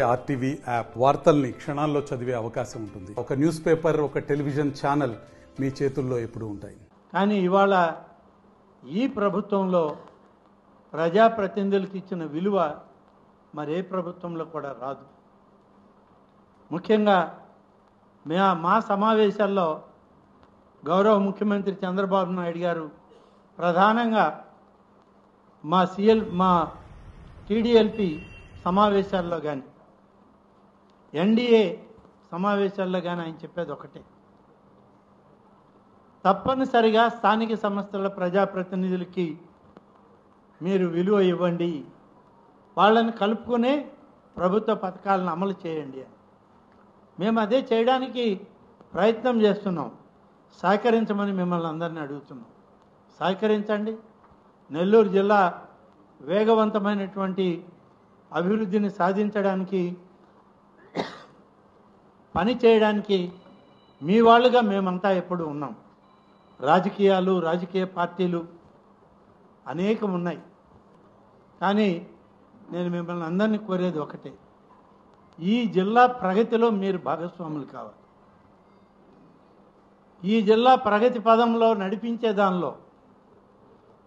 RTV app వార్తల్ని క్షణాల్లో చదివే అవకాశం ఉంటుంది. ఒక న్యూస్ పేపర్, ఒక టెలివిజన్ ఛానల్ మీ చేతుల్లో ఎప్పుడూ ఉంటాయి. కానీ ఇవాళ ఈ ప్రభుత్వంలో ప్రజాప్రతినిధులకు ఇచ్చిన విలువ మరే ప్రభుత్వంలో కూడా రాదు. ముఖ్యంగా మా సమావేశాల్లో గౌరవ ముఖ్యమంత్రి చంద్రబాబు నాయుడు గారు ప్రధానంగా మా టీడీఎల్పీ సమావేశాల్లో కానీ ఎన్డీఏ సమావేశాల్లో కానీ ఆయన చెప్పేది ఒకటే, తప్పనిసరిగా స్థానిక సంస్థల ప్రజాప్రతినిధులకి మీరు విలువ ఇవ్వండి, వాళ్ళని కలుపుకునే ప్రభుత్వ పథకాలను అమలు చేయండి అని. మేము అదే చేయడానికి ప్రయత్నం చేస్తున్నాం. సహకరించమని మిమ్మల్ని అందరినీ అడుగుతున్నాం. సహకరించండి. నెల్లూరు జిల్లా వేగవంతమైనటువంటి అభివృద్ధిని సాధించడానికి, పని చేయడానికి మీ వాళ్ళుగా మేమంతా ఎప్పుడు ఉన్నాం. రాజకీయాలు, రాజకీయ పార్టీలు అనేకం ఉన్నాయి. కానీ నేను మిమ్మల్ని అందరినీ కోరేది ఒకటే, ఈ జిల్లా ప్రగతిలో మీరు భాగస్వాములు కావాలి. ఈ జిల్లా ప్రగతి పదంలో నడిపించే దానిలో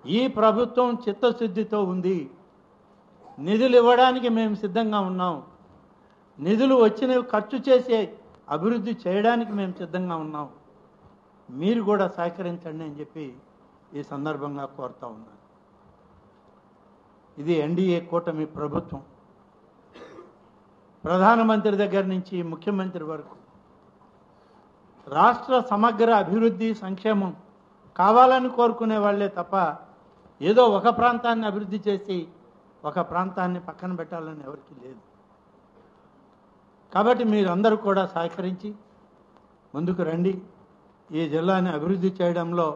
ఈ ప్రభుత్వం చిత్తశుద్ధితో ఉంది. నిధులు ఇవ్వడానికి మేము సిద్ధంగా ఉన్నాం. నిధులు వచ్చినవి ఖర్చు చేసే అభివృద్ధి చేయడానికి మేము సిద్ధంగా ఉన్నాం. మీరు కూడా సహకరించండి అని చెప్పి ఈ సందర్భంగా కోరుతా ఉన్నాను. ఇది ఎన్డీఏ కూటమి ప్రభుత్వం. ప్రధానమంత్రి దగ్గర నుంచి ముఖ్యమంత్రి వరకు రాష్ట్ర సమగ్ర అభివృద్ధి, సంక్షేమం కావాలని కోరుకునే వాళ్ళే తప్ప ఏదో ఒక ప్రాంతాన్ని అభివృద్ధి చేసి ఒక ప్రాంతాన్ని పక్కన పెట్టాలని ఎవరికి లేదు. కాబట్టి మీరందరూ కూడా సహకరించి ముందుకు రండి. ఈ జిల్లాని అభివృద్ధి చేయడంలో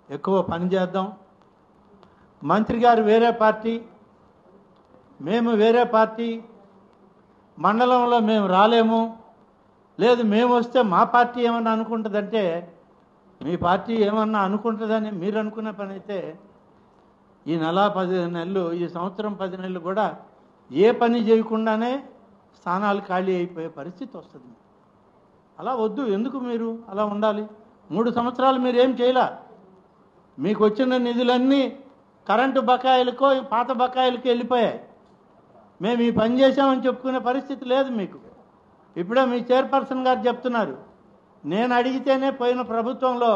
ఎక్కువ పని చేద్దాం. మంత్రి గారు వేరే పార్టీ, మేము వేరే పార్టీ, మండలంలో మేము రాలేము, లేదు మేము వస్తే మా పార్టీ ఏమన్నా అనుకుంటుందంటే, మీ పార్టీ ఏమన్నా అనుకుంటుందని మీరు అనుకునే పని అయితే ఈ నెల 10 నెలలు, ఈ సంవత్సరం 10 నెలలు కూడా ఏ పని చేయకుండానే స్థానాలు ఖాళీ అయిపోయే పరిస్థితి వస్తుంది. అలా వద్దు. ఎందుకు మీరు అలా ఉండాలి? 3 సంవత్సరాలు మీరు ఏం చేయలే. మీకు వచ్చిన నిధులన్నీ కరెంటు బకాయిలకో పాత బకాయిలకి వెళ్ళిపోయాయి. మేము ఈ పని చేసామని చెప్పుకునే పరిస్థితి లేదు మీకు. ఇప్పుడే మీ చైర్పర్సన్ గారు చెప్తున్నారు, నేను అడిగితేనే పోయిన ప్రభుత్వంలో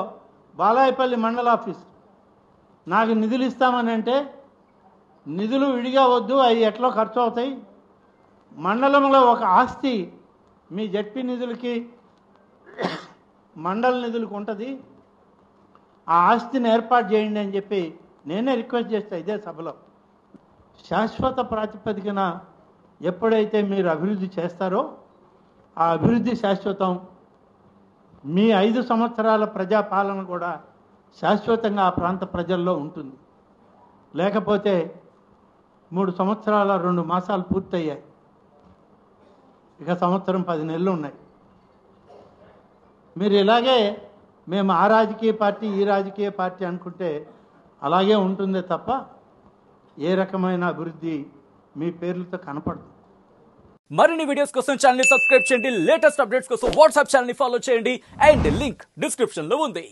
బాలాయపల్లి మండల ఆఫీస్ నాకు నిధులు ఇస్తామని అంటే, నిధులు విడిగా వద్దు, అవి ఎట్లా ఖర్చు అవుతాయి, మండలంలో ఒక ఆస్తి మీ జడ్పీ నిధులకి మండల నిధులకు ఉంటుంది, ఆ ఆస్తిని ఏర్పాటు చేయండి అని చెప్పి నేనే రిక్వెస్ట్ చేస్తా ఇదే సభలో. శాశ్వత ప్రాతిపదికన ఎప్పుడైతే మీరు అభివృద్ధి చేస్తారో ఆ అభివృద్ధి శాశ్వతం. మీ 5 సంవత్సరాల ప్రజాపాలన కూడా శాశ్వతంగా ఆ ప్రాంత ప్రజల్లో ఉంటుంది. లేకపోతే 3 సంవత్సరాల 2 మాసాలు పూర్తయ్యాయి, ఇక సంవత్సరం 10 నెలలు ఉన్నాయి. మీరు ఇలాగే మేము ఆ రాజకీయ పార్టీ, ఈ రాజకీయ పార్టీ అనుకుంటే అలాగే ఉంటుందే తప్ప ఏ రకమైన అభివృద్ధి మీ పేర్లతో కనపడదు. మరిన్ని వీడియోస్ కోసం ఛానల్ ని సబ్స్క్రైబ్ చేయండి. లేటెస్ట్ అప్డేట్స్ కోసం వాట్సాప్ ఛానల్ ని ఫాలో చేయండి. అండ్ లింక్ డిస్క్రిప్షన్ లో ఉంది.